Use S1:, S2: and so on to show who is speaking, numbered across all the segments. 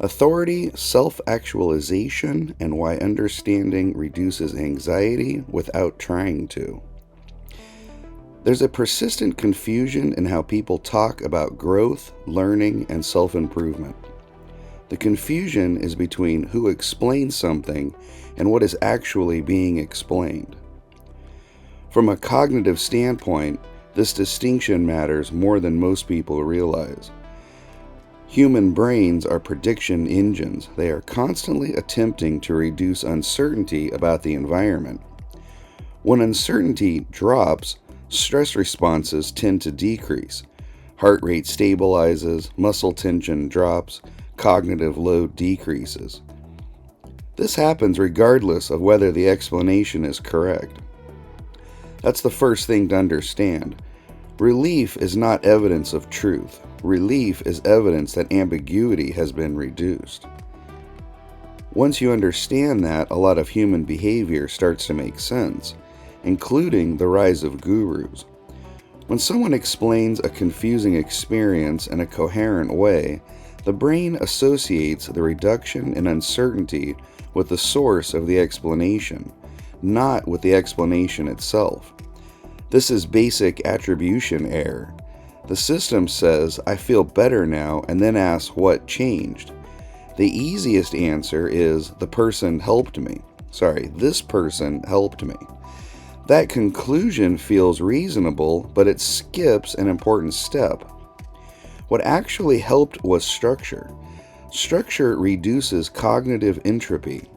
S1: Authority, self-actualization, and why understanding reduces anxiety without trying to. There's a persistent confusion in how people talk about growth, learning, and self-improvement. The confusion is between who explains something and what is actually being explained. From a cognitive standpoint, this distinction matters more than most people realize. Human brains are prediction engines. They are constantly attempting to reduce uncertainty about the environment. When uncertainty drops, stress responses tend to decrease. Heart rate stabilizes, muscle tension drops, cognitive load decreases. This happens regardless of whether the explanation is correct. That's the first thing to understand. Relief is not evidence of truth. Relief is evidence that ambiguity has been reduced. Once you understand that, a lot of human behavior starts to make sense, including the rise of gurus. When someone explains a confusing experience in a coherent way, the brain associates the reduction in uncertainty with the source of the explanation, not with the explanation itself. This is basic attribution error. The system says, "I feel better now," and then asks what changed. The easiest answer is, this person helped me. That conclusion feels reasonable, but it skips an important step. What actually helped was structure. Structure reduces cognitive entropy.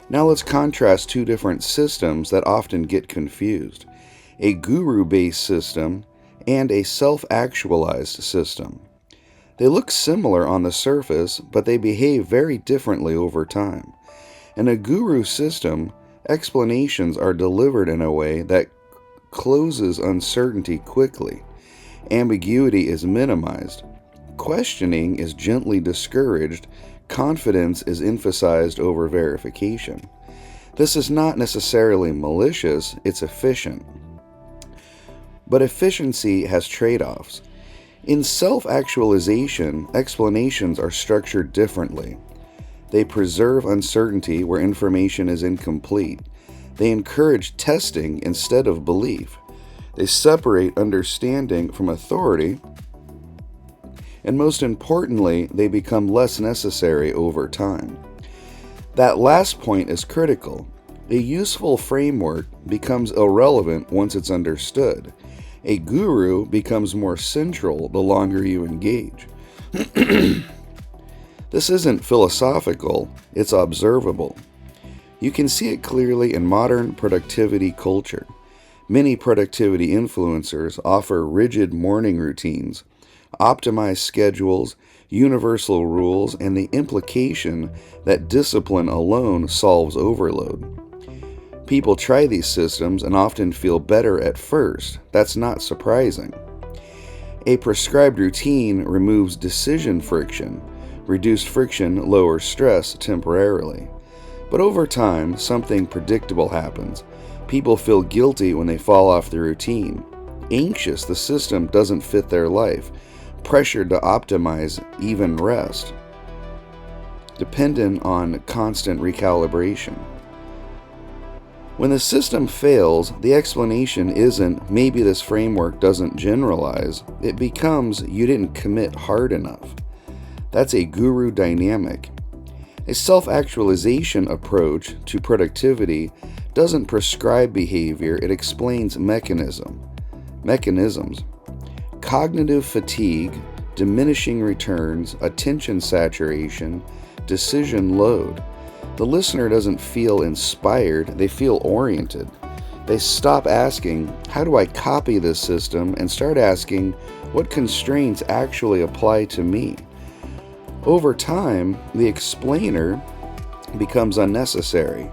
S1: Now let's contrast two different systems that often get confused: a guru-based system and a self-actualized system. They look similar on the surface, but they behave very differently over time. In a guru system, explanations are delivered in a way that closes uncertainty quickly. Ambiguity is minimized. Questioning is gently discouraged. Confidence is emphasized over verification. This is not necessarily malicious, it's efficient. But efficiency has trade-offs. In self-actualization, explanations are structured differently. They preserve uncertainty where information is incomplete. They encourage testing instead of belief. They separate understanding from authority. And most importantly, they become less necessary over time. That last point is critical. A useful framework becomes irrelevant once it's understood. A guru becomes more central the longer you engage. This isn't philosophical, it's observable. You can see it clearly in modern productivity culture. Many productivity influencers offer rigid morning routines, optimized schedules, universal rules, and the implication that discipline alone solves overload. People try these systems and often feel better at first. That's not surprising. A prescribed routine removes decision friction. Reduced friction lowers stress temporarily. But over time, something predictable happens. People feel guilty when they fall off the routine. Anxious, the system doesn't fit their life. Pressured to optimize even rest. Dependent on constant recalibration. When the system fails, the explanation isn't, "maybe this framework doesn't generalize." It becomes, "you didn't commit hard enough." That's a guru dynamic. A self-actualization approach to productivity doesn't prescribe behavior, it explains mechanisms. Cognitive fatigue, diminishing returns, attention saturation, decision load. The listener doesn't feel inspired, they feel oriented. They stop asking, "how do I copy this system?" and start asking, "what constraints actually apply to me?" Over time, the explainer becomes unnecessary.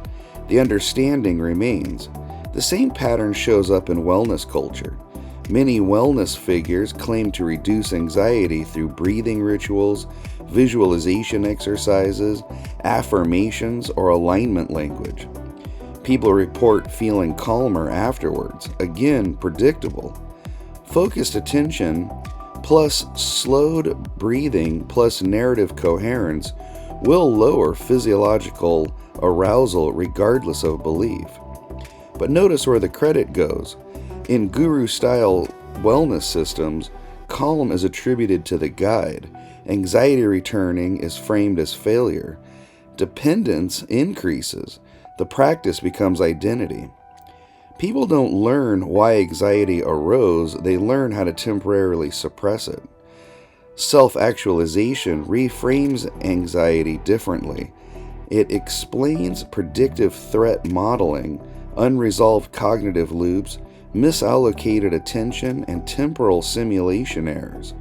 S1: The understanding remains. The same pattern shows up in wellness culture. Many wellness figures claim to reduce anxiety through breathing rituals, visualization exercises, affirmations, or alignment language. People report feeling calmer afterwards. Again, predictable. Focused attention plus slowed breathing plus narrative coherence will lower physiological arousal regardless of belief. But notice where the credit goes. In guru-style wellness systems, calm is attributed to the guide. Anxiety returning is framed as failure. Dependence increases. The practice becomes identity. People don't learn why anxiety arose, they learn how to temporarily suppress it. Self-actualization reframes anxiety differently. It explains predictive threat modeling, unresolved cognitive loops, misallocated attention, and temporal simulation errors.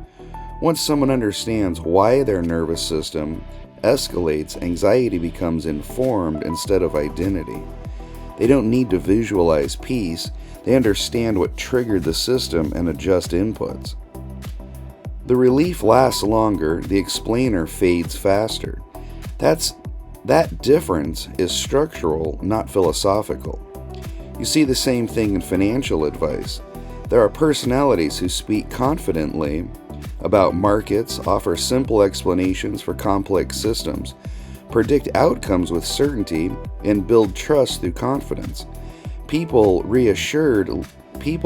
S1: Once someone understands why their nervous system escalates, anxiety becomes informed instead of identity. They don't need to visualize peace, they understand what triggered the system and adjust inputs. The relief lasts longer, the explainer fades faster. That difference is structural, not philosophical. You see the same thing in financial advice. There are personalities who speak confidently about markets, offer simple explanations for complex systems, predict outcomes with certainty, and build trust through confidence. People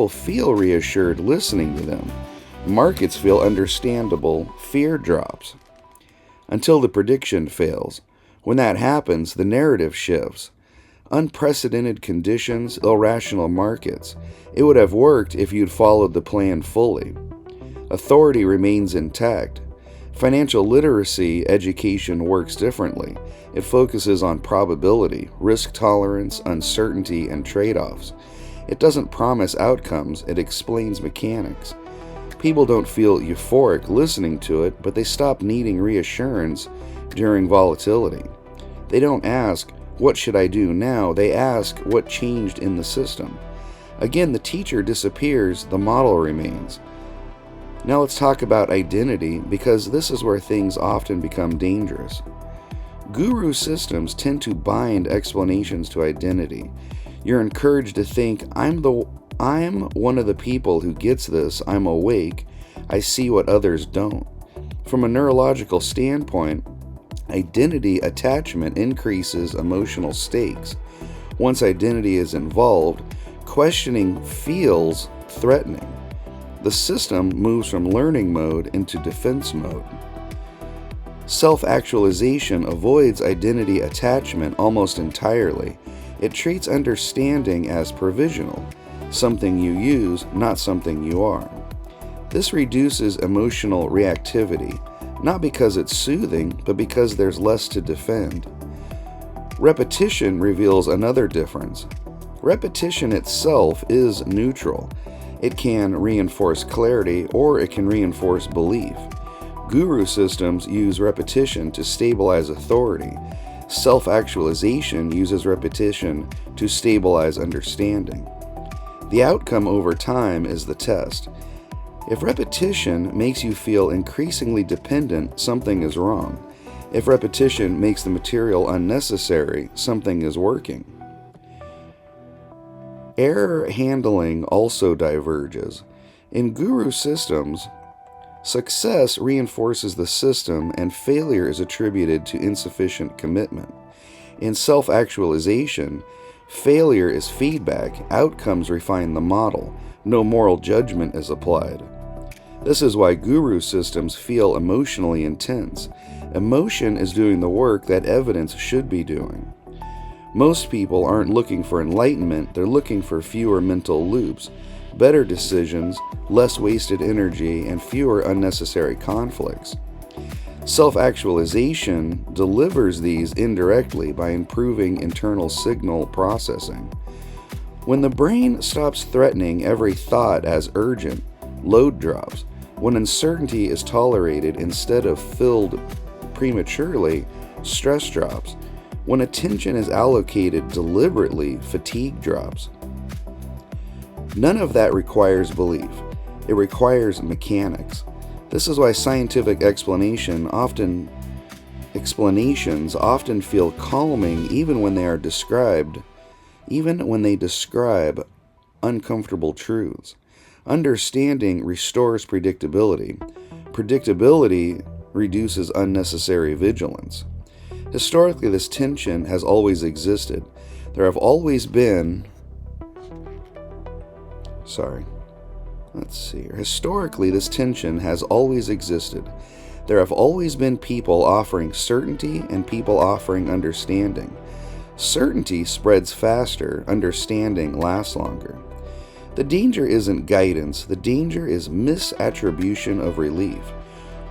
S1: feel reassured listening to them. Markets feel understandable. Fear drops. Until the prediction fails. When that happens, the narrative shifts. Unprecedented conditions, irrational markets. It would have worked if you'd followed the plan fully. Authority remains intact. Financial literacy education works differently. It focuses on probability, risk tolerance, uncertainty, and trade-offs. It doesn't promise outcomes, it explains mechanics. People don't feel euphoric listening to it, but they stop needing reassurance during volatility. They don't ask, "What should I do now?" They ask, "What changed in the system?" Again, the teacher disappears, the model remains. Now let's talk about identity, because this is where things often become dangerous. Guru systems tend to bind explanations to identity. You're encouraged to think, I'm one of the people who gets this, I'm awake, I see what others don't. From a neurological standpoint, identity attachment increases emotional stakes. Once identity is involved, questioning feels threatening. The system moves from learning mode into defense mode. Self-actualization avoids identity attachment almost entirely. It treats understanding as provisional, something you use, not something you are. This reduces emotional reactivity, not because it's soothing, but because there's less to defend. Repetition reveals another difference. Repetition itself is neutral. It can reinforce clarity or it can reinforce belief. Guru systems use repetition to stabilize authority. Self-actualization uses repetition to stabilize understanding. The outcome over time is the test. If repetition makes you feel increasingly dependent, something is wrong. If repetition makes the material unnecessary, something is working. Error handling also diverges. In guru systems, success reinforces the system and failure is attributed to insufficient commitment. In self-actualization, failure is feedback, outcomes refine the model, no moral judgment is applied. This is why guru systems feel emotionally intense. Emotion is doing the work that evidence should be doing. Most people aren't looking for enlightenment, they're looking for fewer mental loops, better decisions, less wasted energy, and fewer unnecessary conflicts. Self-actualization delivers these indirectly by improving internal signal processing. When the brain stops threatening every thought as urgent, load drops. When uncertainty is tolerated instead of filled prematurely, stress drops. When attention is allocated deliberately, fatigue drops. None of that requires belief. It requires mechanics. This is why scientific explanations often feel calming even when they describe uncomfortable truths. Understanding restores predictability. Predictability reduces unnecessary vigilance. Historically, this tension has always existed. There have always been... Historically, this tension has always existed. There have always been people offering certainty and people offering understanding. Certainty spreads faster, understanding lasts longer. The danger isn't guidance, the danger is misattribution of relief.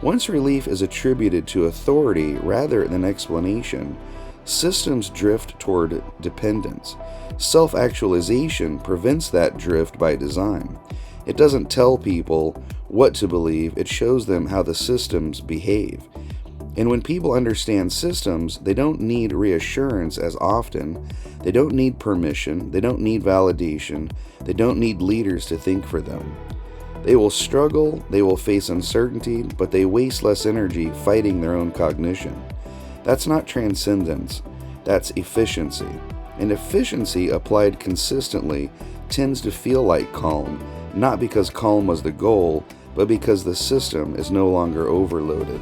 S1: Once relief is attributed to authority rather than explanation, systems drift toward dependence. Self-actualization prevents that drift by design. It doesn't tell people what to believe, it shows them how the systems behave. And when people understand systems, they don't need reassurance as often, they don't need permission, they don't need validation, they don't need leaders to think for them. They will struggle, they will face uncertainty, but they waste less energy fighting their own cognition. That's not transcendence, that's efficiency. And efficiency applied consistently tends to feel like calm, not because calm was the goal, but because the system is no longer overloaded.